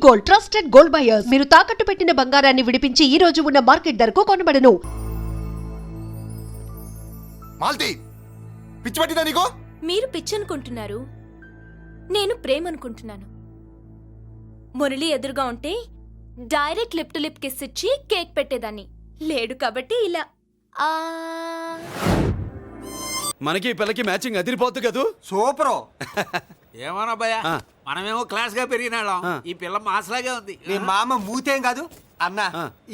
Gold, trusted gold buyers. మీరు తాకట్టు పెట్టిన బంగారాన్ని విడిపించి ఈ రోజు ఉన్న మార్కెట్ ధరకు కొనబడను. మాల్తి, పిచ్చి పట్టిందా నీకు? మీరు పిచ్చనుకుంటున్నారు, నేను ప్రేమ అనుకుంటున్నాను. మురళి ఎదురుగా ఉంటే direct lip to lip kiss ఇచ్చి కేక్ పెట్టేదాన్ని. లేడు కాబట్టి ఇలా మనకి పిల్లకి మ్యాచింగ్ అదిరిపోద్దు కదూ. సూపరు. ఏమన్నా భయ, మనమేమో క్లాస్ గా పెరిగినాళ్ళం, ఈ పిల్ల మాసలాగే ఉంది. నీ మామ మూతేం కాదు అన్న.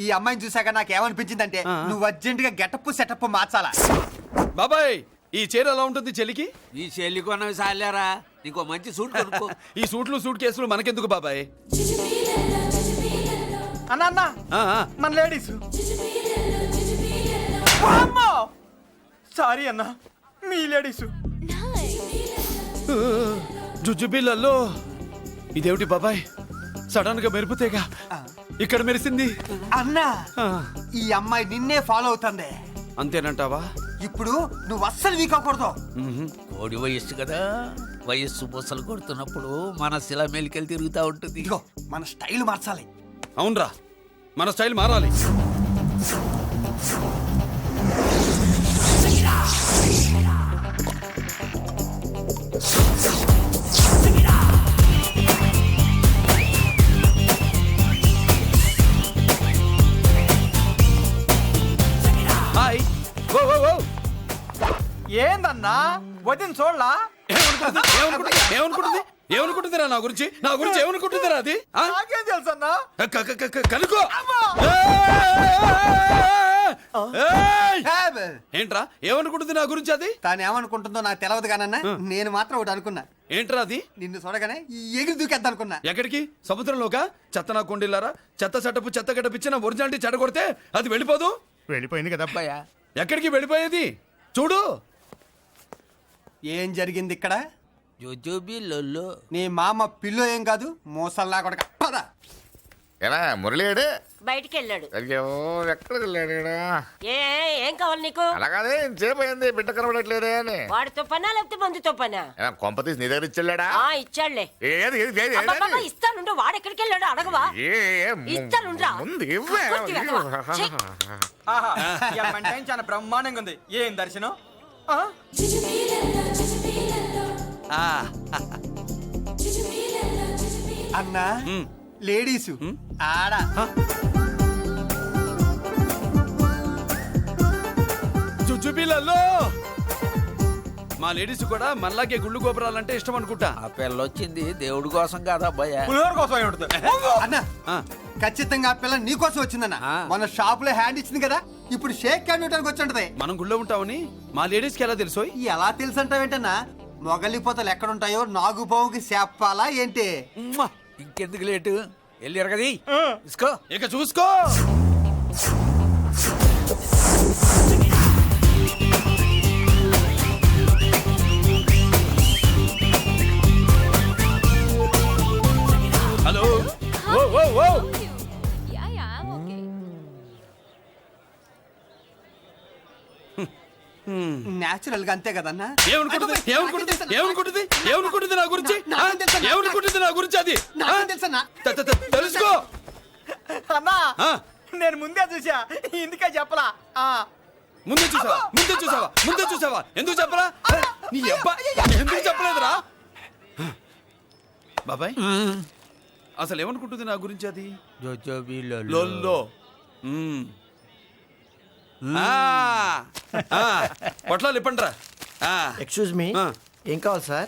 ఈ అమ్మాయిని చూసాక నాకేమనిపించిందంటే నువ్వు అర్జెంట్ గా గెటప్ సెటప్ మార్చాలా. బాబాయ్, ఈ చీర ఎలా ఉంటుంది చెల్లికి? ఈ చెల్లి కొన్నవి సాలేరా, నీకో మంచి సూట్ కొనుక్కో. ఈ సూట్లు సూట్ కేసులు మనకెందుకు బాబాయ్? అన్న అన్న మన లేడీస్. సారీ అన్న, మీ లేడీస్. జుజుబిళ్ళల్లో ఇదేమిటి బాబాయ్, సడన్ గా మెరుపుతేగా ఇక్కడ మెరిసింది. అన్నా, ఈ అమ్మాయి నిన్నే ఫాలో అవుతుంది. అంతేనంటావా? ఇప్పుడు నువ్వు అస్సలు వీక్ అవ్వకూడదు. కోడి వయస్సు కదా, వయస్సు పూసలు కొడుతున్నప్పుడు మన శిల మేలికెళ్ళి తిరుగుతూ ఉంటుంది. ఇదిగో మన స్టైల్ మార్చాలి. అవునరా, మన స్టైల్ మారాలి. హాయ్. ఓ ఓ ఓ, ఏందన్నా వదిన చూడలా? ఏమనుకుంటుందిరా నా గురించి? నా గురించి ఏమనుకుంటుందిరా అది? నాకేం తెలుసు అన్నా. కనుకో. ఏంట్రా ఏమనుకుంటుంది నా గురించి అది? తాను ఏమనుకుంటుందో నాకు తెలియదు కానన్నా, నేను మాత్రం ఒకటి అనుకున్నా. ఏంట్రా అది? నిన్ను చూడగానే ఎగిరి దూకేద్దాం అనుకున్నా. ఎక్కడికి? సముద్రంలోకా? చెత్త నా కొండిల్లారా, చెత్త సెటపు చెత్త గడపిచ్చిన ఒరిజినాలిటీ చెడగొడితే అది వెళ్ళిపోదు. వెళ్ళిపోయింది కదా అబ్బాయ. ఎక్కడికి వెళ్ళిపోయేది? చూడు ఏం జరిగింది ఇక్కడ. జోజోబిళ్ళల్లో నీ మామ పిల్లో ఏం కాదు, మోసల్లా కొడక. పద. ఎలా మురళిడు బయటికి వెళ్ళాడు. అయ్యో, ఎక్కడికి వెళ్ళాడు? ఏం కావాలి నీకు? అలాగే సేపు అయింది, బిడ్డ కనబడట్లేదే అని. వాడితో పనా లేకపోతే మందుతో పనా? కొంప తీసి నీ దగ్గర ఇచ్చాడా? ఇచ్చాడులే. ఏది ఏది ఏది అబ్బబ్బబ్బ, ఇస్తానుండు. వాడు ఎక్కడికి వెళ్ళాడు అడగవా? ఇస్తానుండ్రా. ముందు ఇవ్వే. చాలా బ్రహ్మాండంగా ఉంది. ఏం దర్శనం. అన్నా, లేడీస్ ఆడ. జుజుబిళ్ళల్లో మా లేడీస్ కూడా మనలాగే గుళ్ళు గోపురాలంటే ఇష్టం అనుకుంటా. ఆ పిల్ల వచ్చింది దేవుడి కోసం కాదా అబ్బాయ, అన్నా, ఖచ్చితంగా ఆ పిల్ల నీ కోసం వచ్చిందన్న. మన షాప్ లో హ్యాండ్ ఇచ్చింది కదా, ఇప్పుడు షేక్ హ్యాండ్ ఇవ్వడానికి వచ్చి ఉంటది. మనం గుళ్ళో ఉంటామని మా లేడీస్ కి ఎలా తెలుసు? ఎలా తెలుసు అంటావేంటన్నా? మొగలిపోతలు ఎక్కడుంటాయో నాగుబావుకి చెప్పాలా ఏంటి? ఇంకెందుకు లేటు, వెళ్ళారు కదా తీసుకో. ఇక చూసుకో. హలో. ఓ ఓ ఓ, నేచురల్ గా అంతే కదన్నా. ఏమనుకుంటుంది నా గురించి? ఏమనుకుంటుంది నా గురించి అది? తెలుసన్నా. తెలుసుకో అన్నా, నేను ముందే చూసా, ఇందుకే చెప్పలా. ముందే చూసావా? ఎందుకు చెప్పరా? నీ అబ్బా, ఎందుకు చెప్పలేదురా? బాబాయ్, అసలు ఏమనుకుంటుంది నా గురించి అది? జోజోబిళ్ళల్లో పొట్లాలు ఇప్పండ్రా. ఎక్స్క్యూజ్ మీ, ఏం కావాలి సార్?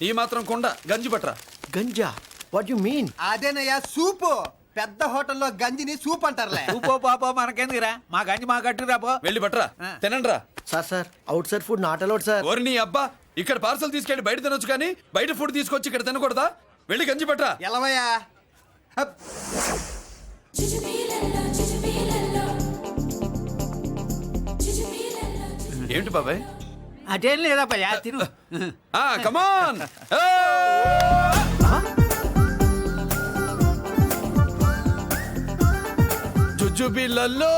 ఈ మాత్రం కొండ గంజి పట్రా. గంజా? What you mean? అదేనయ్యా సూపు. పెద్ద హోటల్లో గంజిని సూప్ అంటారులే. ఊపో పాపో మనకెందుకురా, మా గంజి మా కట్టు రాపో. వెళ్ళి పట్రా, తినండ్రా. Sir outside food not allowed sir. ఓరి నీ అబ్బా, ఇక్కడ పార్సల్ తీసుకెళ్ళి బయట తినొచ్చు కానీ బయట ఫుడ్ తీసుకొచ్చి ఇక్కడ తినకూడదా? వెళ్ళి గంజి పట్రా. ఎలవయ్యా. ఏంటి బాబాయ్? అదేం లేదబ్బా, తిను. కమాన్. జుజుబిళ్ళల్లో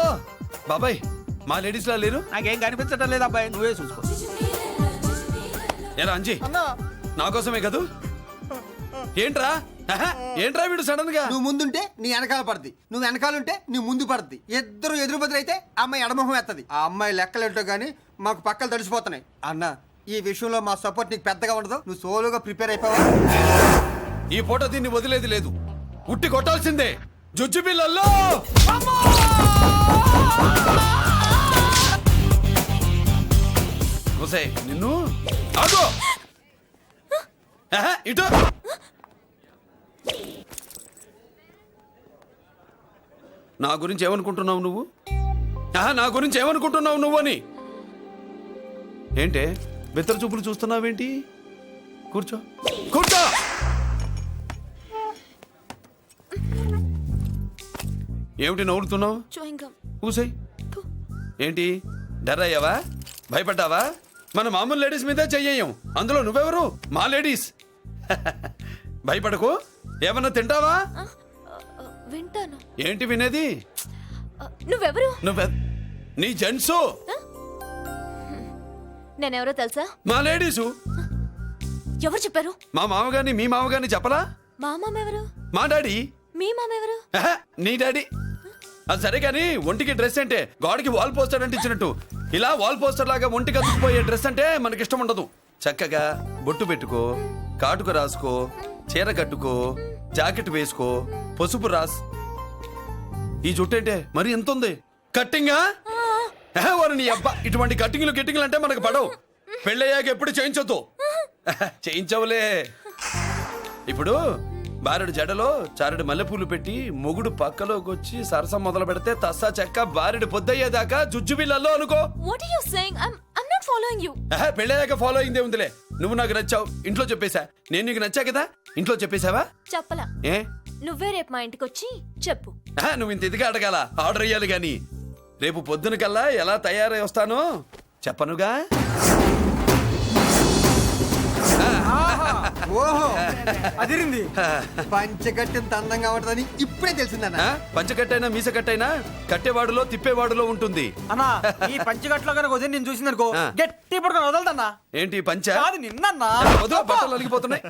బాబాయ్, మా లేడీస్ లా లేరు? నాకేం కనిపించడం లేదు అబ్బాయి, నువ్వే చూసుకో. ఏరా అంజీ, నా కోసమే కదూ? ఏంట్రా ఆహా, ఏంట్రా వీడు సడన్ గా నువ్వు ముందుంటే నీ వెనకాల పడుద్ది, నువ్వు వెనకాలంటే నీ ముందు పడుద్ది. ఇద్దరు ఎదురు బదులైతే అమ్మాయి ఎడమొహం ఎత్తది. ఆ అమ్మాయి లెక్కలేంటో గానీ మాకు పక్కలు తడిసిపోతున్నాయి. అన్న, ఈ విషయంలో మా సపోర్ట్ నీకు పెద్దగా ఉండదు. నువ్వు సోలోగా ప్రిపేర్ అయిపోవా? ఈ పూట దీన్ని వదిలేది లేదు, ఉట్టి కొట్టాల్సిందే. జుజ్జు బిళ్ళల్లో నిన్ను ఆగో. ఆహా, ఇటు నా గురించి ఏమనుకుంటున్నావు నువ్వు? ఆహా, నా గురించి ఏమనుకుంటున్నావు నువ్వు అని. ఏంటే బిత్తర చూపులు చూస్తున్నావేంటి? కూర్చో కూర్చో. ఏమిటి నవ్వుతున్నావు? ఊసై. ఏంటి డర్ అయ్యావా? భయపడ్డావా? మన మామూలు లేడీస్ మీద చెయ్యం, అందులో నువ్వెవరు? మా లేడీస్. భయపడకు. ఏమన్నా తింటావా? వింటాను. ఏంటి వినేది? నువ్వెవరు? నీ జెంట్సు. నేనెవరో తెలుసా? మా లేడీసు. ఎవరు చెప్పారు? మా మామగారిని మీ మామగారిని చెప్పలా? మా మామ ఎవరు? మా డాడీ. మీ మామ ఎవరు? ఆహా, నీ డాడీ. అది సరే కానీ ఒంటికి డ్రెస్ అంటే గోడకి వాల్ పోస్టర్ అంటే ఇచ్చినట్టు ఇలా వాల్ పోస్టర్ లాగా ఒంటికి అతుక్కుపోయే డ్రెస్ అంటే మనకి ఇష్టం ఉండదు. చక్కగా బొట్టు పెట్టుకో, కాటుక రాసుకో, చీర కట్టుకో, జాకెట్ వేసుకో, పసుపు రాస్. ఈ జుట్టు అంటే మరి ఎంత ఉంది? కట్టింగా వారు నీ అబ్బా. ఇటువంటి కట్టింగ్లు గిట్టింగ్లు అంటే మనకు పడవు. పెళ్ళయ్యాక ఎప్పుడు చేయించొద్దు. చేయించవులే. ఇప్పుడు బారెడు జడలో చారెడు మల్లెపూలు పెట్టి మొగుడు పక్కలోకి వచ్చి సరసం మొదలు పెడితే తస్సా చెక్క బారెడు పొద్దయ్యేదాకా జుజ్జు బిళ్ళల్లో అనుకో. What are you saying? I'm not following you. పెళ్ళయ్యాక ఫాలో అయిందే ఉందిలే. నువ్వు నాకు నచ్చావు, ఇంట్లో చెప్పేశా. నేను నీకు నచ్చా కదా, ఇంట్లో చెప్పేశావా? చెప్పలా. ఏ నువ్వే రేపు మా ఇంటికి వచ్చి చెప్పు. నువ్వు ఇంత ఇదిగా అడగాల, ఆర్డర్ అయ్యాలి గాని. రేపు పొద్దున కల్లా ఎలా తయారై వస్తానో చెప్పనుగా. ఓహో, అదిరింది. పంచగట్టెంత అందంగా ఉంటుందని ఇప్పుడే తెలిసిందన్న. పంచకట్టైనా మీసకట్టైనా కట్టేవాడులో తిప్పేవాడులో ఉంటుంది. అన్నా, ఈ పంచగట్లో కనుక వదిలి నేను చూసిందనుకో గట్టి పడుకొని వదలదన్నా. ఏంటి పంచ? కాదు నిన్నన్నా. బట్టలు అలిగిపోతున్నాయి.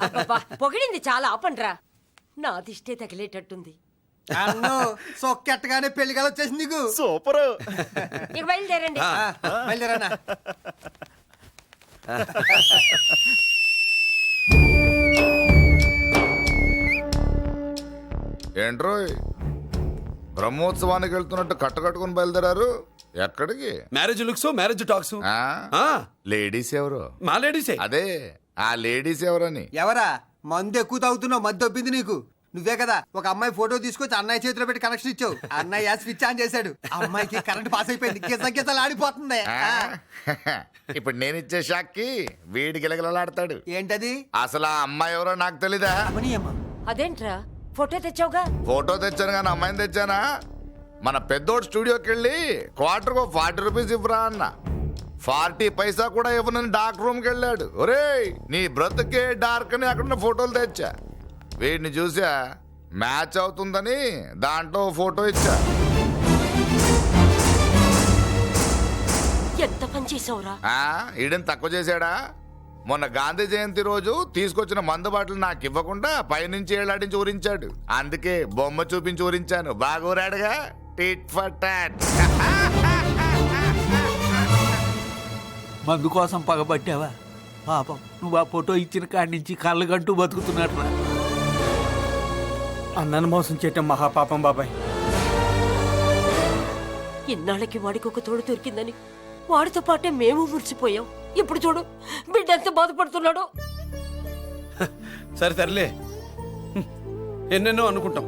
పొగిడింది చాలా ఆపండ్రా. నా దిష్టే తగిలేటట్టుంది. అన్నో సొక్కెట్టగానే పెళ్లి కల వచ్చేసింది నీకు. సూపర్. ఇక బయలుదేరండి. బయలుదేరన్నా. ఏంట్రోయ్ బ్రహ్మోత్సవానికి వెళ్తున్నట్టు కట్టుకొని బయలుదేరారు? ఎక్కడికి? Marriage looks, marriage talks. Ladies ఎవరు? మా లేడీసే. అదే ఆ లేడీస్ ఎవరని. ఎవరా? మందు ఎక్కువ తాగుతున్నావు, మధ్య ఒప్పింది నీకు. నువ్వే కదా ఒక అమ్మాయి ఫోటో తీసుకొచ్చి అన్నయ్య చేతిలో పెట్టి కనెక్షన్ ఇచ్చావు. అన్నయ్య స్విచ్ ఆన్ చేశాడు, అమ్మాయికి కరెంట్ పాస్ అయిపోయింది. గిజగిజలు ఆడిపోతుంది. ఇప్పుడు నేను ఇచ్చే షాక్కి వీడి గిలగిలలాడతాడు. ఏంటది? అసలు ఆ అమ్మాయి ఎవరో నాకు తెలీదా? అదేంట్రా ఫోటో తెచ్చావుగా? ఫోటో తెచ్చాను కానీ అమ్మాయిని తెచ్చానా? మన పెద్దోడు స్టూడియోకి వెళ్ళి క్వార్టర్కు 40 రూపీస్ ఇవ్వరా అన్న. 40 పైసా కూడా ఇవ్వనని డార్క్ రూమ్కి వెళ్ళాడు. ఒరేయ్ నీ బ్రతుకే డార్క్ అని అక్కడ ఫోటోలు తెచ్చా. వీడిని చూసా మ్యాచ్ అవుతుందని దాంట్లో ఫోటో ఇచ్చా. ఎంత పని చేసావురా? ఈడని తక్కువ చేశాడా? మొన్న గాంధీ జయంతి రోజు తీసుకొచ్చిన మందు బాటలు నాకు ఇవ్వకుండా పైనుంచి ఏలాడించి ఊరించాడు. అందుకే బొమ్మ చూపించి ఊరించాను. బాగా ఊరాడుగా. Tit for tat. మందు కోసం పగబట్టావా? పాపం నువ్వు ఆ ఫోటో ఇచ్చిన కాడి నుంచి కళ్ళగంటూ బతుకుతున్నట్టు. అన్నను మోసం చేయటం మహాపాపం బాబాయ్. ఇన్నాళ్ళకి వాడికి ఒక తోడు దొరికిందని వాడితో పాటే మేము మురిసిపోయాం. ఇప్పుడు చూడు బిడ్డ ఎంత బాధపడుతున్నాడో. సరే తరలే, ఎన్నెన్నో అనుకుంటాం,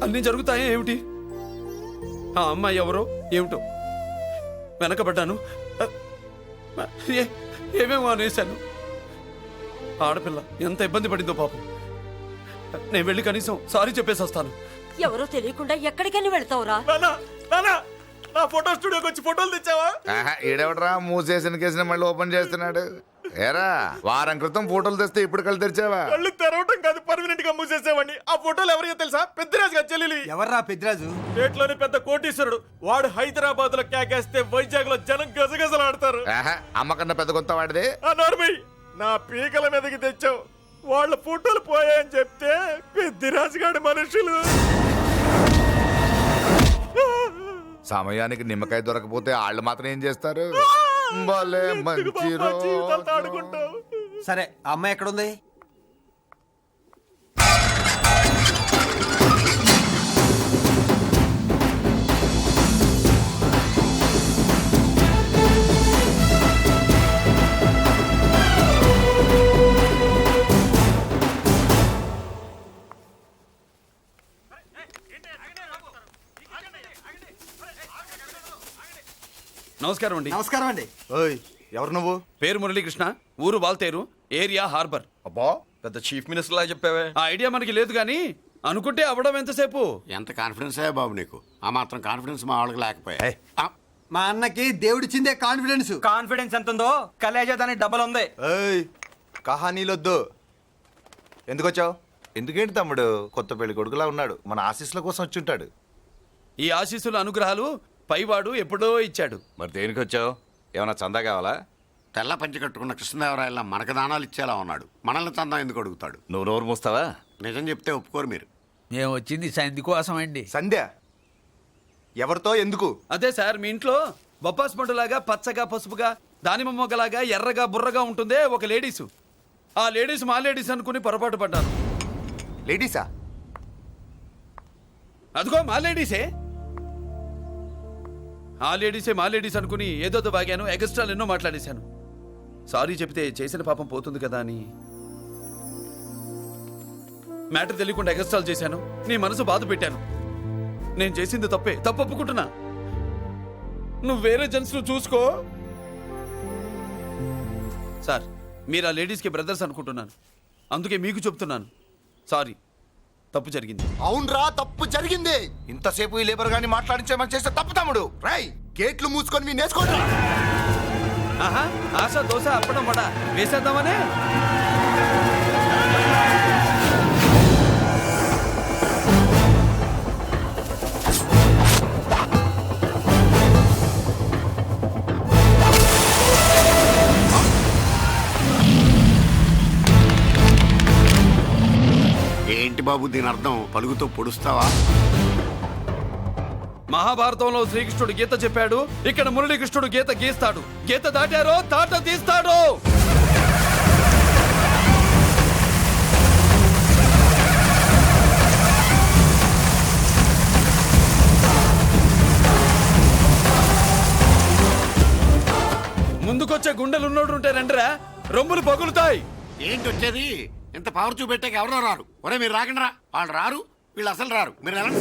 అన్నీ జరుగుతాయా ఏమిటి? ఆ అమ్మాయి ఎవరో ఏమిటో వెనకబడ్డాను, ఏమేమో అనేశాను. ఆడపిల్ల ఎంత ఇబ్బంది పడిందో పాపం. నేను వెళ్ళి కనీసం సారీ చెప్పేసి వస్తాను. ఎవరో తెలియకుండా ఎక్కడికైనా వెళ్తావురా? నా ఫోటో స్టూడియోకి వచ్చి ఫోటోలు తెచ్చావా? ఈడెవడరా మూసేసిన కేసుని మళ్ళీ ఓపెన్ చేస్తున్నాడు? ఏరా వారం క్రితం ఫోటోలు తెస్తే ఇప్పుడు కళ్ళు తెరిచావా? కళ్ళు తెరవటం కాదు, పర్మనెంట్ గా మూసేసావని. ఆ ఫోటోలు ఎవరికో తెలుసా? పెద్దరాజు గారి చెల్లెలి. ఎవర్రా పెద్దరాజు? స్టేట్లోని పెద్ద కోటీశ్వరుడు. వాడు హైదరాబాద్ లో కేకేస్తే వైజాగ్ లో జనం గజగజలాడతారు. అమ్మకన్నా పెద్ద కొత్త వాడిదే. ఆ నార్మల్ నా పీకల మీదకి తెచ్చావు. వాళ్ళ ఫోటోలు పోయాయని చెప్తే పెద్దిరాజు గారి మనుషులు సమయానికి నిమ్మకాయ దొరకపోతే వాళ్ళు మాత్రం ఏం చేస్తారు? భలే మంచి జీవితాలతో రోజు. ఆడుకుంటావు. సరే ఆ అమ్మాయి ఎక్కడుంది? నమస్కారం అండి. నమస్కారం అండి. ఓయ్ ఎవరు నువ్వు? పేరు మురళీకృష్ణ, ఊరు వాల్తేరు, ఏరియా హార్బర్. అబ్బా పెద్ద చీఫ్ మినిస్టర్ లాగా చెప్పావే. ఆ ఐడియా మనకి లేదు కానీ అనుకుంటే అవ్వడం ఎంతసేపు? ఎంత కాన్ఫిడెన్స్ అయ్యా బాబు నీకు? ఆ మాత్రం కాన్ఫిడెన్స్ మా వాళ్ళకి లేకపోయా? ఆ, మా అన్నకి దేవుడిచ్చిందే కాన్ఫిడెన్స్. కాన్ఫిడెన్స్ ఎంత ఉందో కలేజా దానికి డబల్ ఉంది. ఏయ్ కహానీలొద్దు. ఎందుకు వచ్చావు? ఎందుకేంటి తమ్ముడు? కొత్త పెళ్లి కొడుకులా ఉన్నాడు. మన ఆశీస్సుల కోసం వచ్చి ఉంటాడు. ఈ ఆశీస్సుల అనుగ్రహాలు పైవాడు ఎప్పుడో ఇచ్చాడు. మరి దేనికి వచ్చావు? ఏమైనా చందా కావాలా? తెల్ల పంచి కట్టుకున్న కృష్ణదేవరాయల మనకు దానాలు ఇచ్చేలా ఉన్నాడు. మనల్ని చందా ఎందుకు అడుగుతాడు? నువ్వు నోరు మూస్తావా? నిజం చెప్తే ఒప్పుకోరు మీరు. మేము వచ్చింది సంధి కోసం అండి. సంధ్య ఎవరితో ఎందుకు? అదే సార్, మీ ఇంట్లో బొప్పాస్ పండులాగా పచ్చగా పసుపుగా దానిమ్మ మొగ్గలాగా ఎర్రగా బుర్రగా ఉంటుందే ఒక లేడీసు. ఆ లేడీస్ మా లేడీస్ అనుకుని పొరపాటు పడ్డాను. లేడీసా? అదిగో మా లేడీసే. ఆ లేడీసే మా లేడీస్ అనుకుని ఏదో బాగాను, ఎగస్ట్రాలు ఎన్నో మాట్లాడేశాను. సారీ చెప్తే చేసిన పాపం పోతుంది కదా అని మ్యాటర్ తెలియకుండా ఎగస్ట్రాలు చేశాను. నీ మనసు బాధ పెట్టాను. నేను చేసింది తప్పే, తప్పు ఒప్పుకుంటున్నా. నువ్వు వేరే జెంట్స్ చూసుకో. సార్, మీరు ఆ లేడీస్కి బ్రదర్స్ అనుకుంటున్నాను, అందుకే మీకు చెప్తున్నాను. సారీ, తప్పు జరిగింది. అవునరా తప్పు జరిగింది. ఇంతసేపు ఈ లేబర్ గాని మాట్లాడించేమని చేస్తే తప్పు తమ్ముడు. రై గేట్లు మూసుకొని మీ నేర్చుకోండి. ఆహా, ఆశ దోశ అప్పడం వడ వేసేద్దామనే. ఏంటి బాబు దీని అర్థం? పలుగుతో పొడుస్తావా? మహాభారతంలో శ్రీకృష్ణుడు గీత చెప్పాడు, ఇక్కడ మురళీకృష్ణుడు గీత గీస్తాడు. గీత దాటారో తాట తీస్తాడు. ముందుకొచ్చే గుండెలున్నోడు ఉంటే రండిరా, రొమ్ములు పగులుతాయి. ఏంటి వచ్చేది? ఇంత పవర్ చూపెట్టాక ఎవరో రారు. ఒరే మీరు రాకండి రా. వాళ్ళు రారు, వీళ్ళు అసలు రారు. మీరు ఎలా?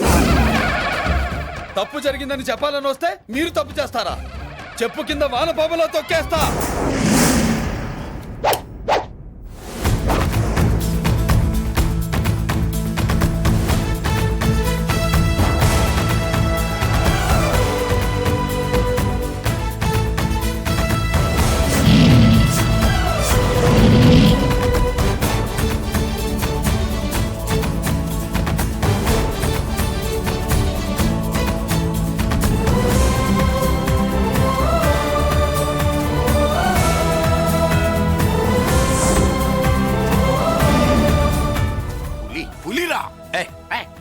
తప్పు జరిగిందని చెప్పాలని వస్తే మీరు తప్పు చేస్తారా? చెప్పు కింద వాన పాపలో తొక్కేస్తా. పులి పులిరా.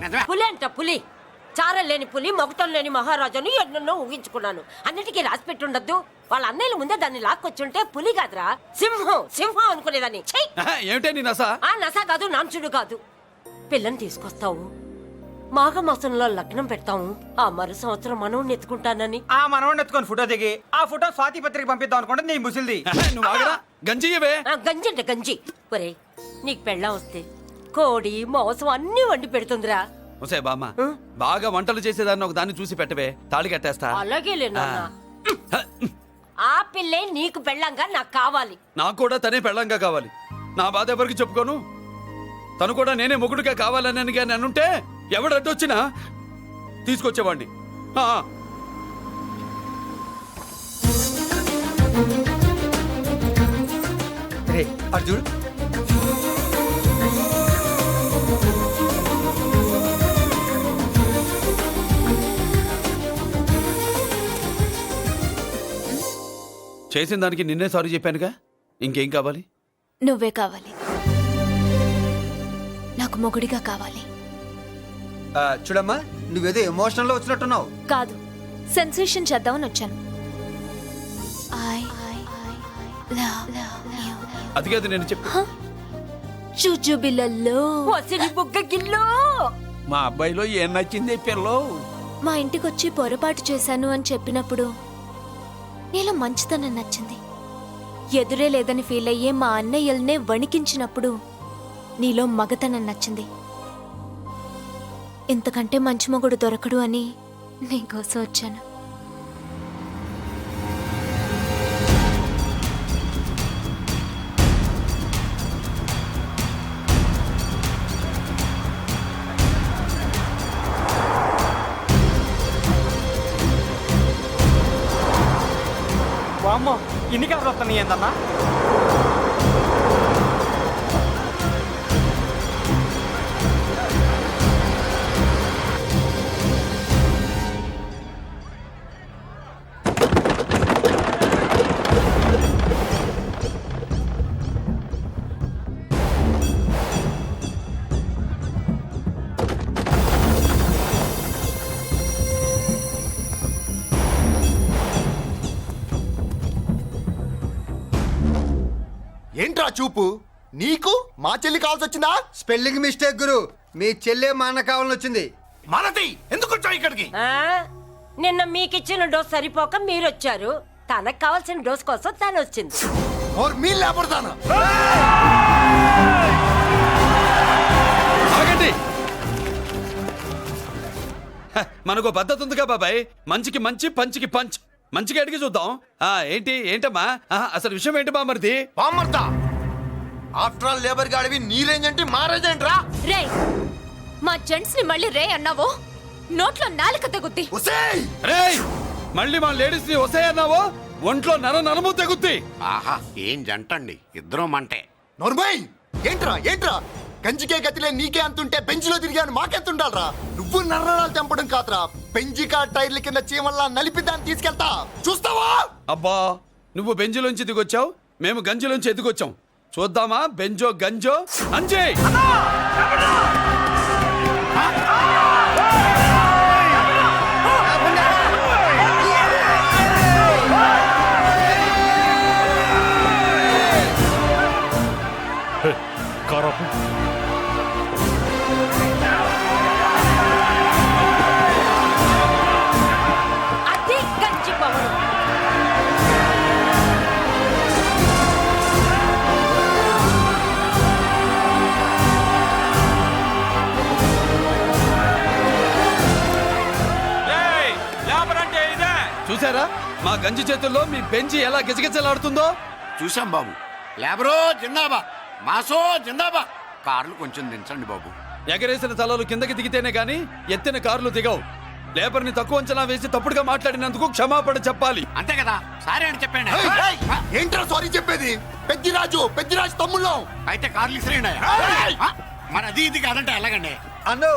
నిజమే. పులి అంట పులి. చారం లేని పులి, మొగటం లేని మహారాజును ఎన్నెన్నో ఊహించుకున్నాను. అన్నిటికీ రాసి పెట్టుండద్దు. వాళ్ళ అన్నయ్యల ముందే దాన్ని లాక్కొచ్చుంటే పులి కాదురా, సింహం సింహం అనుకునేదాన్ని. ఛీ! ఏమిటే నీ నస? ఆ నస కాదు, నాంచుడు కాదు. పిల్లని తీసుకొస్తావు, మాఘమాసంలో లగ్నం పెడతాము. ఆ మరు సంవత్సరం మనవుణ్ణి ఎత్తుకుంటానని ఆ మనవాడిని ఎత్తుకొని ఫోటో దిగి ఆ ఫోటో స్వాతి పత్రిక పంపిద్దాం అనుకుంటే నీ ముసిల్ది. నువ్వు ఆగరా, గంజియవే. గంజి అంటే గంజి. ఒరే, నీకు పెళ్ళం వస్తే కోడి మాంసం అన్ని వండి పెడుతుందిరా. ఒసే బామ్మ, బాగా వంటలు చేసేదాన్ని ఒక దాన్ని చూసి పెట్టవే, తాళి కట్టేస్తా. అలాగే లేనా? ఆ పిల్లే నీకు పెళ్ళంగా నాకు కావాలి. నాకు కూడా తనే పెళ్ళంగా కావాలి. నా బాధ ఎవరికి చెప్పుకోను. తను కూడా నేనే మొగుడుగా కావాలని కానీ అనుంటే ఎవడు అడ్డొచ్చినా తీసుకొచ్చేవాడిని. అర్జున్ చేసిన దానికి నిన్నే సారీ చెప్పానుగా, ఇంకేం కావాలి? నువ్వే కావాలి. నాకు మొగుడిగా కావాలి. చూడమ్మా నువ్వేదో ఎమోషనల్ లో వచ్చినట్టున్నావు. కాదు, సెన్సేషన్ చేద్దామని వచ్చాను. అది కాదు నేను చెప్పి చుజుబిలల్లో వసిలి బుగ్గ గిల్లో. మా అబ్బాయిలో ఏం నచ్చింది పిల్లో? మా ఇంటికొచ్చి పొరపాటు చేశాను అని చెప్పినప్పుడు నీలో మంచితనం నచ్చింది. ఎదురే లేదని ఫీల్ అయ్యే మా అన్నయ్యల్నే వణికించినప్పుడు నీలో మగతనం నచ్చింది. ఇంతకంటే మంచి మొగుడు దొరకడు అని నీకోసం వచ్చాను. వామ్మో, ఇన్ని కవర్లు వస్తున్నాయి ఏందన్నా? ఏంట్రా చూపు? నీకు మా చెల్లి కావాల్సి వచ్చిందా? స్పెల్లింగ్ మిస్టేక్ గురు. మీ చెల్లె మా అన్న కావాలని వచ్చింది. మనది ఎందుకు వచ్చావు ఇక్కడికి? ఆ? నిన్న మీకిచ్చిన డోస్ సరిపోక మీరొచ్చారు. తనకు కావాల్సిన డోస్ కోసం తను వచ్చింది. और मी లేపడతానా? ఆగండి. హ, మనకు పద్ధతి ఉందిగా బాబాయ్. మంచికి మంచి, పంచికి పంచ్. మంచిగా అడిగి చూద్దాం. ఏంటమ్మా అసలు విషయం ఏంటి బామర్ది? బామ్మర్దా, ఆఫ్టర్ ఆల్ లేబర్ గాడివి నీ రేంజ్ ఏంటి మా రేంజ్ ఏంట్రా? రే, మా జెంట్స్ ని మళ్ళీ రే అన్నావో నోట్లో నాలుక తెగుద్ది. ఒసేయ్! రేయ్, మళ్ళీ మా లేడీస్ ని వస్తాయన్నావో ఒంట్లో నరము తెగుద్ది. ఆహా, ఏం జంటండి, ఇద్దరం మంటే. నోర్మై! ఏంట్రా ఏంట్రా? గంజికే గతిలే నీకే అంతుంటే బెంచ్లో తిరిగాను మాకెంతుండాలరా? నువ్వు నర్రాలు తెంపడం కాదురా, బెంజికా టైర్ల కింద చీమల్లా నలిపి దాన్ని తీసుకెళ్తా. చూస్తావా? అబ్బా, నువ్వు బెంజులోంచి దిగొచ్చావు, మేము గంజిలోంచి ఎదిగొచ్చాం. చూద్దామా బెంజో గంజో అంజే. అది గంజి పవరు. చూసారా మా గంజి చేతుల్లో మీ బెంజి ఎలా గిజగిజలాడుతుందో? చూసాం బాబు. లేబరో జిందాబా, మాసో జిందాబా. కార్లు కొంచెం దించండి బాబు. ఎగరేసిన తలలు కిందకి దిగితేనే గాని ఎత్తిన కార్లు దిగవు. లేబర్ ని తక్కువ అంచనా వేసి తప్పుడుగా మాట్లాడినందుకు క్షమాపణ చెప్పాలి. అంతే కదా, సారీ అని చెప్పండి. ఏయ్! ఏంట్రా సారీ చెప్పేది? పెద్దిరాజు తమ్ముళ్ళం. అయితే కార్లు ఇసిరేయండి. మరి అది ఇది కాదంటే ఎలాగండి? అన్నో,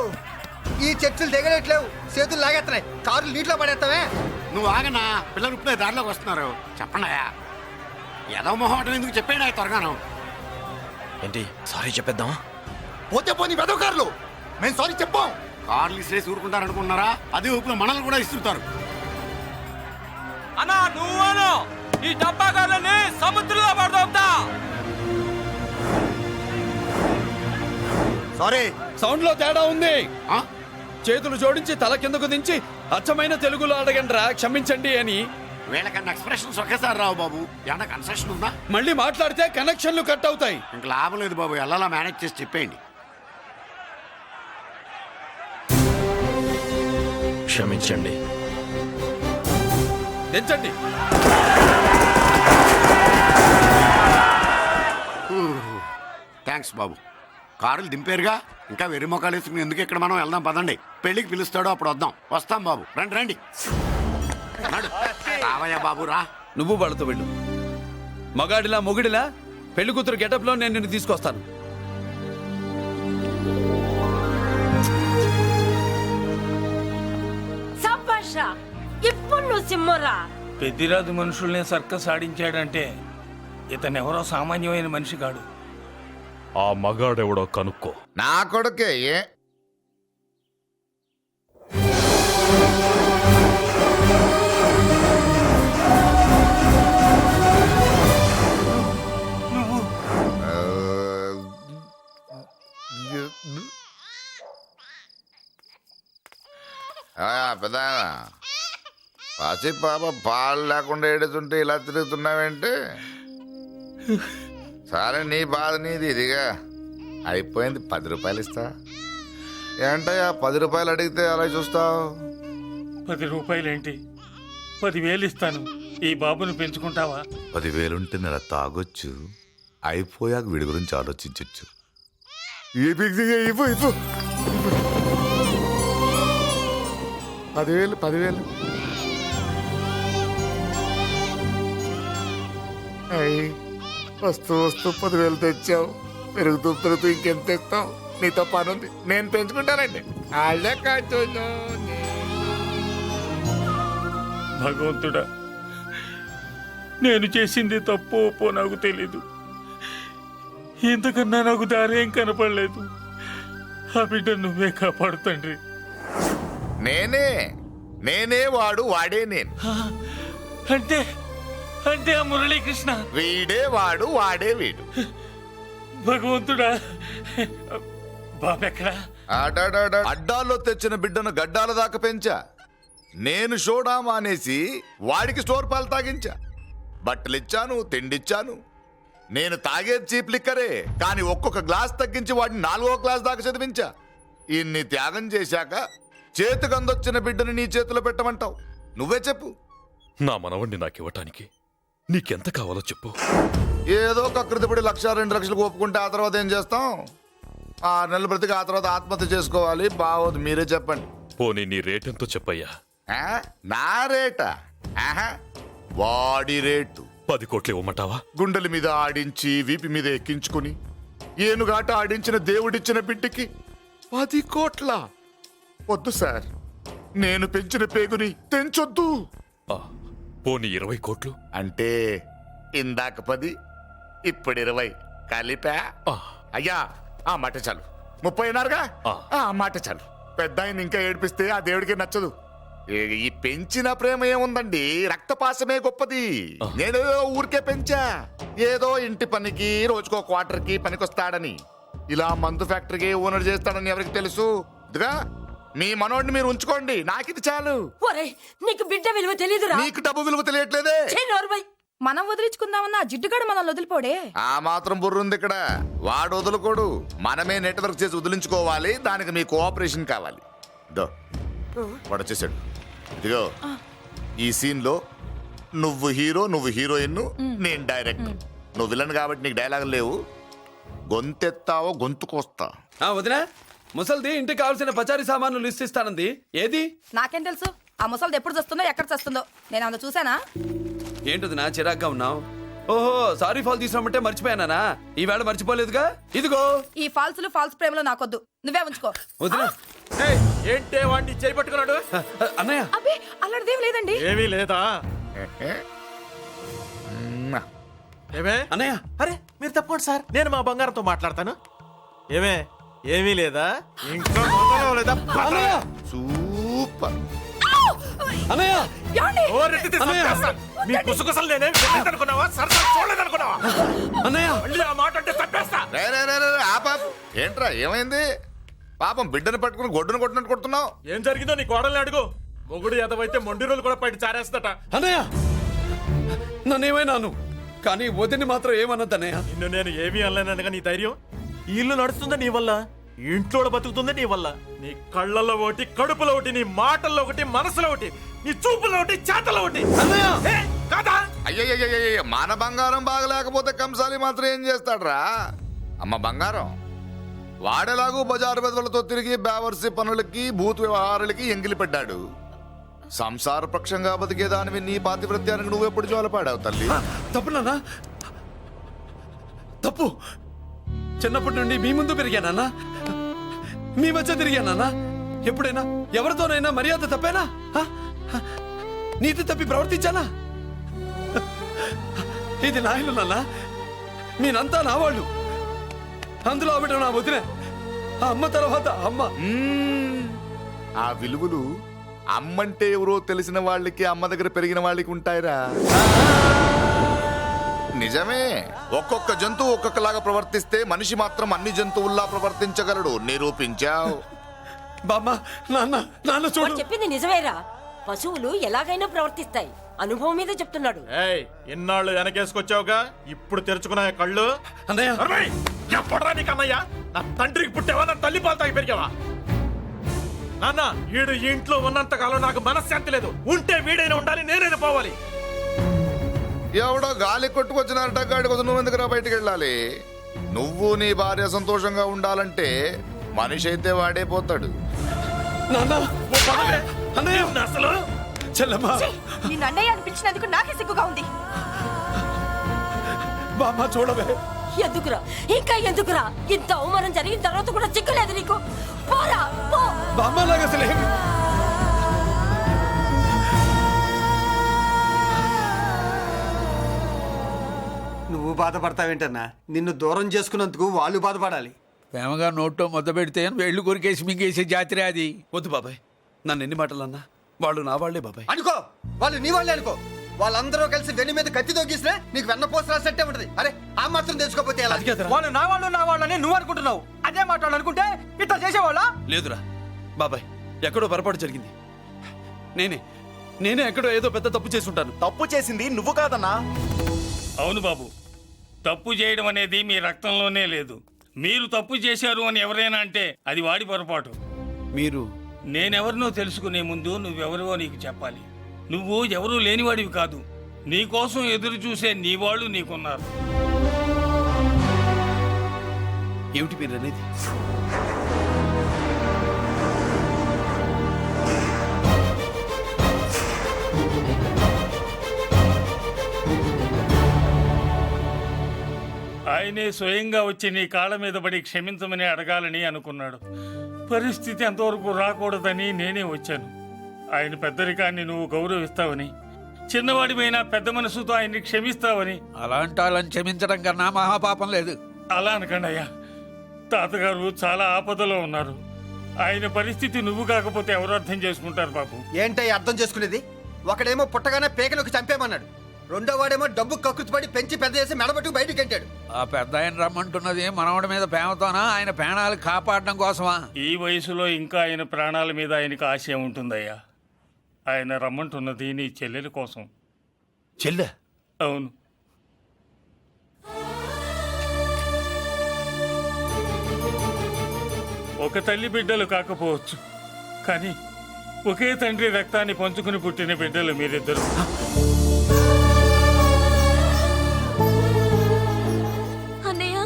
ఈ చర్చలు దిగలేట్లేవు, చేతులు లాగేస్తున్నాయి, కారులు నీటిలో పడేస్తావే. నువ్వు ఆగనా, పిల్లలు ఇప్పుడే దారిలోకి వస్తున్నారు. చెప్పండియా, ఏదో మొహం ఎందుకు చెప్పండి త్వరగాను. ఏంటి సారీ చెప్పేద్దామా? పోతే పోనీ వెదవ కార్లు, మేము సారీ చెప్పాం. కార్లు ఇసిరేసి ఊరుకుంటారు అనుకున్నారా? అదే ఊపులో మనల్ని కూడా ఇస్తుంటారు. అన్నా నువ్వు ఈ డబ్బాగాలని సముద్రంలో పడదోపుతా. సారీ. సౌండ్ లో తేడా ఉంది. ఆ? చేతులు జోడించి తల కిందకు దించి అచ్చమైన తెలుగులో అడగండ్రా క్షమించండి అని. వీళ్ళకన్నా ఎక్స్ప్రెషన్స్ ఒకేసారి రావు బాబు. ఏమన్నా కన్సెషన్ ఉందా? మళ్ళీ మాట్లాడితే కనెక్షన్లు కట్ అవుతాయి. ఇంక లాభం లేదు బాబు, ఎలా మేనేజ్ చేసి చెప్పేయండి. క్షమించండి. దించండి. థ్యాంక్స్ బాబు. కారులు దింపారుగా, ఇంకా వెర్రి మొక్కలు వేసుకుని ఎందుకు ఇక్కడ మనం వెళ్దాం పదండి. పెళ్లికి పిలుస్తాడో అప్పుడు వద్దాం. వస్తాం బాబు, రండి రండి. నడు. రావయ్యా బాబు రా. నువ్వు వాళ్ళతో వెళ్ళు. మగాడిలా మొగుడిలా పెళ్లి కూతురు గెటప్ లో నేను నిన్ను తీసుకొస్తాను. సబ్బాషా, ఇప్పుడు నువ్వు సింహరా. పెద్దిరాజు మనుషుల్ని సర్కస్ ఆడించాడంటే ఇతనెవరో సామాన్యమైన మనిషి కాడు. ఆ మగాడెవడో కనుక్కో. నా కొడుకే ఏ పెద్ద పసి పాప పాలు లేకుండా ఏడుతుంటే ఇలా తిరుగుతున్నావేంటి? సరే నీ బాధ నీది, ఇదిగా అయిపోయింది. 10 రూపాయలు ఇస్తా. ఏంటయ్యా 10 రూపాయలు అడిగితే అలా చూస్తావు? 10 రూపాయలేంటి, 10,000 ఇస్తాను. ఈ బాబుని పెంచుకుంటావా? 10,000 ఉంటే నెల తాగొచ్చు, అయిపోయాక వీడి గురించి ఆలోచించవచ్చు. 10,000 వస్తూ 10,000 తెచ్చావు. పెరుగుతూ ఇంకెంత తెస్తావు? నీతో పని ఉంది, నేను పెంచుకుంటానండి. భగవంతుడా, నేను చేసింది తప్పు ఒప్పో నాకు తెలీదు. ఇంతకన్నా నాకు దారేం కనపడలేదు. ఆ బిడ్డ నువ్వే కాపాడు తండ్రి. నేనే వాడు, వాడే నేను. అంటే అంటే ఆ మురళీకృష్ణ వీడే వాడు, వాడే వీడు. భగవంతుడా, బాబెక్కడా? అడ్డాల్లో తెచ్చిన బిడ్డను గడ్డాల దాకా పెంచా. నేను షోడా మానేసి వాడికి స్టోర్ పాలు తాగించా. బట్టలిచ్చాను, తిండిచ్చాను. నేను తాగేది చీప్ లిక్కరే, కానీ ఒక్కొక్క గ్లాస్ తగ్గించి వాడిని 4వ క్లాస్ దాకా చదివించా. ఇన్ని త్యాగం చేశాక చేతికి అందొచ్చిన బిడ్డని నీ చేతిలో పెట్టమంటావు? నువ్వే చెప్పు. నా మనవణ్ణి నాకివ్వటానికి నీకెంత కావాలో చెప్పు. ఏదో కకృతిపడి 1,00,000 2 లక్షలకు ఒప్పుకుంటే ఆ తర్వాత ఏం చేస్తాం? 6 నెలలు బ్రతికి ఆ తర్వాత ఆత్మహత్య చేసుకోవాలి. బావోదు, మీరే చెప్పండి. పోనీ నీ రేటెంతో చెప్పయ్యా. నా రేటా? వాడి రేటు 10 కోట్లు ఇవ్వమంటావా? గుండెల మీద ఆడించి వీపి మీద ఎక్కించుకుని ఏనుగాట ఆడించిన దేవుడిచ్చిన బిడ్డకి 10 కోట్ల? వద్దు సార్, నేను పెంచిన పేగుని తెంచొద్దు. పోనీ 20 కోట్లు? అంటే ఇందాక 10, ఇప్పుడు 20 కలిపా? అయ్యా ఆ మాట చాలు. 30 అన్నారుగా, ఆ మాట చాలు. పెద్ద ఆయన ఇంకా ఏడిపిస్తే ఆ దేవుడికి నచ్చదు. ఈ పెంచిన ప్రేమ ఏముందండి, రక్తపాసమే గొప్పది. నేను ఊరికే పెంచా, ఏదో ఇంటి పనికి రోజుకో క్వార్టర్కి పనికొస్తాడని. ఇలా మందు ఫ్యాక్టరీకి ఓనర్ చేస్తాడని ఎవరికి తెలుసు? ఇదిగా మీ మనోడిని మీరు ఉంచుకోండి, నాకిది చాలు. నీకు బిడ్డ విలువ తెలియదురా? నీకు డబ్బు విలువ తెలియట్లేదే. మనం వదిలించుకుందామన్నా జిడ్డుగాడు మనం వదిలిపోడే. ఆ మాత్రం బుర్రుంది ఇక్కడ. వాడు వదులుకోడు, మనమే నెట్వర్క్ చేసి వదిలించుకోవాలి. దానికి మీ కోఆపరేషన్ కావాలి. వాడు వచ్చేసాడు. ఇదిగో ఈ సీన్ లో నువ్వు హీరో, నువ్వు హీరోయిన్, నేను డైరెక్టర్. నువ్వు విలన్ కాబట్టి నీకు డైలాగ్ లేవు. గొంతెత్తావో గొంతుకొస్తా. వదినా, ముసల్ది ఇంటికి కావాల్సిన పచారీ సామాన్లు లిస్ట్ ఇస్తానంది. ఏది? నాకేం తెలుసు ఆ ముసలిది ఎప్పుడు చస్తుందో ఎక్కడ చస్తుందో? నేను అంత చూసానా? ఏంటది నా చిరాగ్గా ఉన్నావు? ఓహో, సారీ ఫాల్ తీసుకురామంటే మర్చిపోయానా? ఈవేళ మర్చిపోలేదుగా. ఇదిగో ఈ ఫాల్స్లు ఫాల్స్ ప్రేమలు నాకొద్దు, నువ్వే ఉంచుకో. వదినా. ఏంటే వాడిని చేయి పట్టుకున్నాడు? అన్నయ్య, అబ్బే అలాంటిదేం లేదండి. ఏమీ లేదా? ఏమే అన్నయ్య, అరే మీరు తప్పకుండా సార్, నేను మా బంగారంతో మాట్లాడతాను. ఏమే ఏమీ లేదా? ఇంకా లేదా? సూపర్ అన్నయ్య, మీ కుసకుసలు నేనేం అనుకున్నావా? సరదా చూడలేదనుకున్నావా? అన్నయ్య, మళ్ళీ ఆ మాట అంటే తప్పేస్తా. ఏంట్రా, ఏమైంది? పాపం బిడ్డను పట్టుకుని గొడ్డును కొట్టినట్టు కొడుతున్నావు. ఏం జరిగిందో నీ కోడల్ని అడుగు. మొగుడు ఎదవైతే మొండి రోజులు కూడా బయట చారేస్తట. అన్నయ్య, నన్నేమైనాను కానీ వదిని మాత్రం ఏమన్నది అన్నయ్య. నిన్ను నేను ఏమీ అనలేనగా నీ ధైర్యం. ఈ ఇల్లు నడుస్తుందా నీ వల్ల, ఇంట్లో బతుకుతుంది నీ వల్ల. నీ కళ్ళల్లో ఒకటి, కడుపులో ఒకటి, నీ మాటల్లో ఒకటి, మనసులో ఒకటి, నీ చూపులో ఒకటి, చేతల్లో ఒకటి. కాదా? అయ్యయ్య, మన బంగారం బాగలేకపోతే కంసాలి మాత్రం ఏం చేస్తాడ్రా? అమ్మ బంగారం వాడేలాగూ బజారు బెదవులతో తిరిగి బేవర్సి పనులకి, భూత్ వ్యవహారాలకి ఎంగిలి పడ్డాడు. సంసార పక్షంగా బతికేదానివి నీ పాతివ్రత్యానికి నువ్వెప్పుడు జోలపాడావు తల్లి? తప్పు నాన్న, తప్పు. చిన్నప్పటి నుండి మీ ముందు పెరిగానన్నా, మీ మధ్య తిరిగానన్నా. ఎప్పుడైనా ఎవరితోనైనా మర్యాద తప్పేనా? నీతి తప్పి ప్రవర్తించానా? ఇది నా ఇల్లు నాన్న, మీరంతా నా వాళ్ళు. అందులో ఆవిడ నా వదిన. ఆ అమ్మ తర్వాత అమ్మ. ఆ విలువలు అమ్మంటే ఎవరో తెలిసిన వాళ్ళకి అమ్మ దగ్గర పెరిగిన వాళ్ళకి ఉంటాయిరా. నిజమే, ఒక్కొక్క జంతువు ఒక్కొక్కలాగా ప్రవర్తిస్తే మనిషి మాత్రం అన్ని జంతువుల్లా ప్రవర్తించగలడు. నిరూపించావు. బామ్మ, నాన్న, నాన్న చూడు. వాడు చెప్పింది నిజమేరా. పశువులు ఎలాగైనా ప్రవర్తిస్తాయి. అనుభవం మీద చెప్తున్నాడు. ఏయ్, ఇన్నాళ్ళు వెనకేసుకొచ్చావుగా, ఇప్పుడు తెరుచుకున్నాయ కళ్ళు. అన్నయ్య, ఎప్పుడరా నీకు అన్నయ్య? నా తండ్రికి పుట్టావా, నా తల్లి పాలు తాగి పెరిగావా? నాన్న, వీడు ఈ ఇంట్లో ఉన్నంత కాలం నాకు మనశ్శాంతి లేదు. ఉంటే వీడైనా ఉండాలి, నేనైనా పోవాలి. ఎవడో గాలి కొట్టుకొచ్చినారట, గాడి కోసం నువ్వు ఎందుకురా బయటికి వెళ్ళాలి? నువ్వు నీ భార్య సంతోషంగా ఉండాలంటే మనిషి అయితే వాడే పోతాడు. నాన్న, అన్నయ్య, అసలు చెల్లమ్మ, నిన్ను అన్నయ్య అనిపించినందుకు నాకే సిగ్గుగా ఉంది. బామ్మ చూడవే. ఎందుకురా, ఇంకా ఎందుకురా? ఇంత అవమానం జరిగిన తర్వాత కూడా చిక్కలేదు నీకు? పోరా, పో. బామ్మ లాగా అసలే నువ్వు బాధపడతావేంటన్నా? నిన్ను దూరం చేసుకున్నందుకు వాళ్ళు బాధపడాలి. ప్రేమగా నోట్లో ముద్ద పెడితే వేళ్ళు కొరికేసి మింగేసే జాతిరే అది. వద్దు బాబాయ్, నన్ను ఎన్ని మాటలు అన్నా వాళ్ళు నా వాళ్లే బాబాయ్. అనుకో, వాళ్ళు నీ వాళ్ళే అనుకో. వాళ్ళందరూ కలిసి వెన్ను మీద కత్తి తొగిసినా నీకు వెన్నపోస రాసినట్టే ఉంటది. అరే, ఆ మాత్రం తెలుసుకోకపోతే ఎలా? వాళ్ళు నా వాళ్ళని నువ్వు అనుకుంటున్నావు. అదే మాట్లాడు అనుకుంటే ఇట్లా చేసేవాళ్ళ? లేదురా బాబాయ్, ఎక్కడో పొరపాటు జరిగింది. నేనే ఎక్కడో ఏదో పెద్ద తప్పు చేసి ఉంటాను. తప్పు చేసింది నువ్వు కాదన్నా. అవును బాబు, తప్పు చేయడం అనేది మీ రక్తంలోనే లేదు. మీరు తప్పు చేశారు అని ఎవరైనా అంటే అది వాడి పొరపాటు. మీరు నేనెవరినో తెలుసుకునే ముందు నువ్వెవరివో నీకు చెప్పాలి. నువ్వు ఎవరూ లేనివాడివి కాదు. నీకోసం ఎదురు చూసే నీ వాళ్ళు నీకున్నారు. ఏమిటి మీరు అనేది? ఆయనే స్వయంగా వచ్చి నీ కాళ్ళ మీద పడి క్షమించమని అడగాలని అనుకున్నాడు. పరిస్థితి అంతవరకు రాకూడదని నేనే వచ్చాను. ఆయన పెద్దరికాన్ని నువ్వు గౌరవిస్తావని, చిన్నవాడిపైన పెద్ద మనసుతో ఆయన్ని క్షమిస్తావని. అలాంటి వాళ్ళని క్షమించడం కన్నా మహాపాపం లేదు. అలా అనకండి అయ్యా. తాతగారు చాలా ఆపదలో ఉన్నారు. ఆయన పరిస్థితి నువ్వు కాకపోతే ఎవరు అర్థం చేసుకుంటారు బాబు? ఏంటయ్య అర్థం చేసుకునేది? ఒకడేమో పుట్టగానే పేకలకు చంపేమన్నాడు, రెండో వాడేమో డబ్బు కక్కుతుపడి పెంచి పెద్ద చేసి మెడబట్టుకు బయటికి గంటాడు. ఆ పెద్ద ఆయన రమ్మంటున్నది మనవడి మీద ప్రేమతోనా, ఆయన ప్రాణాలు కాపాడడం కోసమా? ఈ వయసులో ఇంకా ఆయన ప్రాణాల మీద ఆయనకు ఆశయం ఉంటుందయ్యా. ఆయన రమ్మంటున్నది నీ చెల్లెల కోసం. చెల్లె? అవును. ఒక తల్లి బిడ్డలు కాకపోవచ్చు, కానీ ఒకే తండ్రి రక్తాన్ని పంచుకుని పుట్టిన బిడ్డలు మీరిద్దరు. అన్నయ్య,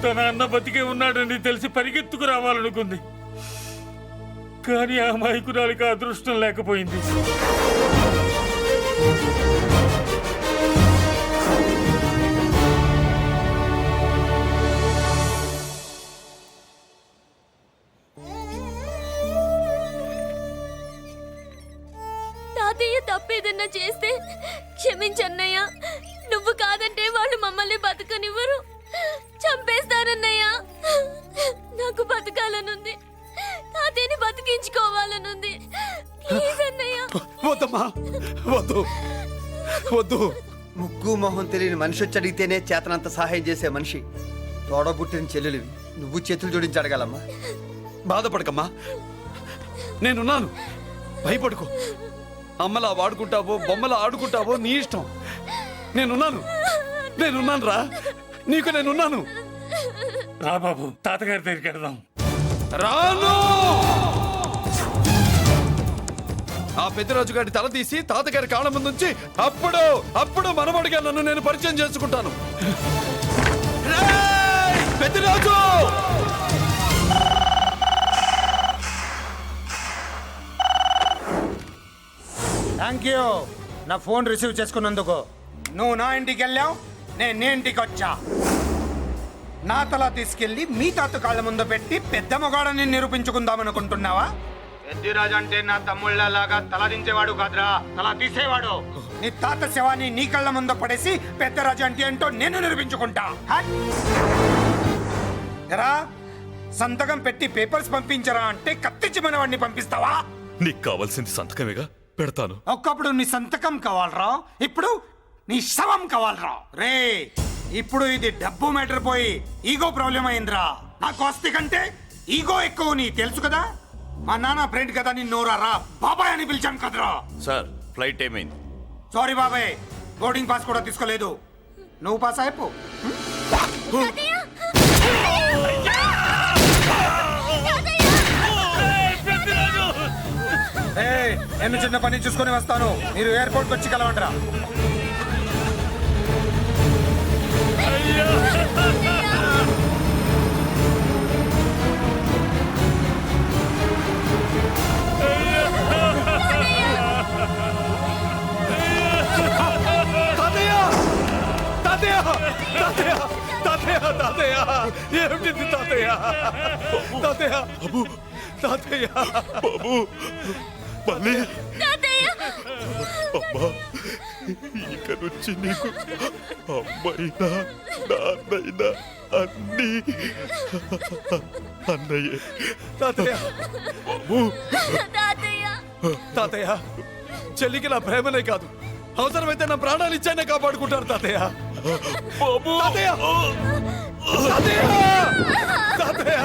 తన అన్న బతికే ఉన్నాడని తెలిసి పరిగెత్తుకు రావాలనుకుంది, కానీ ఆ అమాయకురాలికి అదృష్టం లేకపోయింది. తాతయ్య తప్పేదన్నా చేస్తే క్షమించన్నయ్య. నువ్వు కాదంటే వాళ్ళు మమ్మల్ని బతకనివ్వరు, చంపేస్తారన్నయ్య. నాకు బతకాలనుంది, తాతయ్యని బతికించుకోవాలనుంది. ప్లీజ్ అన్నయ్య. వద్దమ్మా, వద్దు వద్దు. ముగ్గు మొహం తెలియని మనిషి వచ్చి అడిగితేనే చేతనంత సహాయం చేసే మనిషి. తోడబుట్టిన చెల్లెలివి, నువ్వు చేతులు జోడించి అడగాలమ్మా. బాధపడకమ్మా, నేనున్నాను. భయపడుకో. అమ్మలా వాడుకుంటావో బొమ్మలా ఆడుకుంటావో నీ ఇష్టం. నేనున్నాను రా, నీకు నేనున్నాను. రా బాబు, తాతగారి దగ్గరికి వెళ్దాం. రాను. ఆ పెద్దరాజు గారి తల తీసి తాతగారి కాళ్ళ ముందుంచి అప్పుడు మనవడిగా నన్ను నేను పరిచయం చేసుకుంటాను. పెద్దరాజు! థ్యాంక్ యూ నా ఫోన్ రిసీవ్ చేసుకున్నందుకు. నువ్వు నా ఇంటికి వెళ్ళావు, నేను నీ ఇంటికి వచ్చా. నా తల తీసుకెళ్లి మీ తాత కాళ్ళ ముందు పెట్టి పెద్ద మొగాడని నిరూపించుకుందామనుకుంటున్నావా? పెద్దిరాజు అంటే నా తమ్ముళ్ళలాగా తల దించేవాడు కాదురా, తల తీసేవాడు. నీ తాత శవాన్ని నీ కళ్ళ ముందు పడేసి పెద్దరాజు అంటే ఏంటో నేను నిరూపించుకుంటా. హట్! ఎరా సంతకం పెట్టి పేపర్స్ పంపించరా అంటే కత్తించి మన వాడిని పంపిస్తావా? నీకు కావాల్సింది సంతకమేగా, పెడతాను. ఒకప్పుడు నీ సంతకం కావాలరా, ఇప్పుడు నీ శవం కావాలరా. రే ఇప్పుడు ఇది డబ్బు మ్యాటర్ పోయి ఈగో ప్రాబ్లం అయిందిరా. నాకు ఆస్తి కంటే ఈగో ఎక్కువ, నీ తెలుసు కదా. మా నాన్న ఫ్రెండ్ కదా, నిన్నోరా బాబాయ్ అని పిలిచాను కదరా. సార్ ఫ్లైట్ ఏమైంది? సారీ బాబాయ్, బోర్డింగ్ పాస్ కూడా తీసుకోలేదు. నువ్వు పాస్ అయిపో. నేను చిన్న పని చూసుకొని వస్తాను, మీరు ఎయిర్పోర్ట్కి వచ్చి కలవండిరా. ఏమిటి తాతయ్య? తాతయ్య బాబు, తాతయ్య బాబు, మళ్ళీ అమ్మా, ఇక నుంచి నీకు అమ్మైనా నాన్నైనా అన్నీ అన్నయ్యే. తాతయ్య బాబు, తాతయ్య చెల్లికి నా ప్రేమనే కాదు, అవసరమైతే నా ప్రాణాలు ఇచ్చానే కాపాడుకుంటారు తాతయ్య. బాబు, తాతయ్య తాతయ్య తాతయ్య